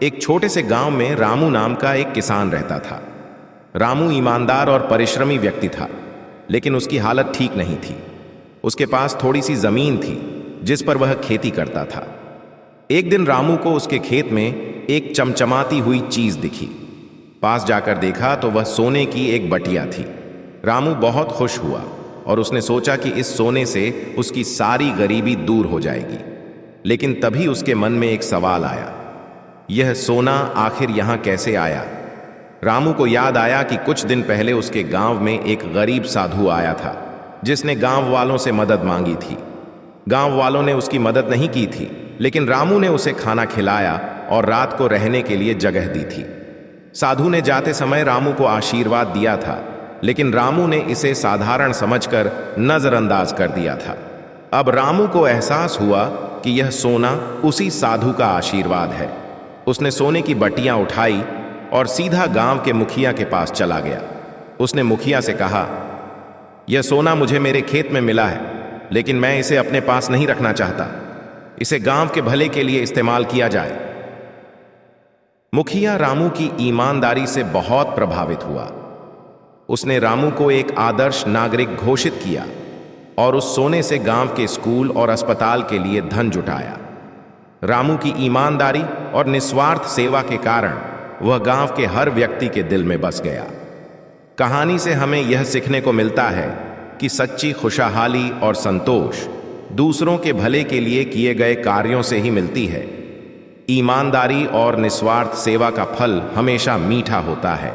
एक छोटे से गांव में रामू नाम का एक किसान रहता था। रामू ईमानदार और परिश्रमी व्यक्ति था, लेकिन उसकी हालत ठीक नहीं थी। उसके पास थोड़ी सी जमीन थी जिस पर वह खेती करता था। एक दिन रामू को उसके खेत में एक चमचमाती हुई चीज दिखी। पास जाकर देखा तो वह सोने की एक बटिया थी। रामू बहुत खुश हुआ और उसने सोचा कि इस सोने से उसकी सारी गरीबी दूर हो जाएगी। लेकिन तभी उसके मन में एक सवाल आया, यह सोना आखिर यहां कैसे आया? रामू को याद आया कि कुछ दिन पहले उसके गांव में एक गरीब साधु आया था जिसने गांव वालों से मदद मांगी थी। गांव वालों ने उसकी मदद नहीं की थी, लेकिन रामू ने उसे खाना खिलाया और रात को रहने के लिए जगह दी थी। साधु ने जाते समय रामू को आशीर्वाद दिया था, लेकिन रामू ने इसे साधारण समझकर नजरअंदाज कर दिया था। अब रामू को एहसास हुआ कि यह सोना उसी साधु का आशीर्वाद है। उसने सोने की बटियां उठाई और सीधा गांव के मुखिया के पास चला गया। उसने मुखिया से कहा, यह सोना मुझे मेरे खेत में मिला है, लेकिन मैं इसे अपने पास नहीं रखना चाहता। इसे गांव के भले के लिए इस्तेमाल किया जाए। मुखिया रामू की ईमानदारी से बहुत प्रभावित हुआ। उसने रामू को एक आदर्श नागरिक घोषित किया और उस सोने से गांव के स्कूल और अस्पताल के लिए धन जुटाया। रामू की ईमानदारी और निस्वार्थ सेवा के कारण वह गांव के हर व्यक्ति के दिल में बस गया। कहानी से हमें यह सीखने को मिलता है कि सच्ची खुशहाली और संतोष दूसरों के भले के लिए किए गए कार्यों से ही मिलती है। ईमानदारी और निस्वार्थ सेवा का फल हमेशा मीठा होता है।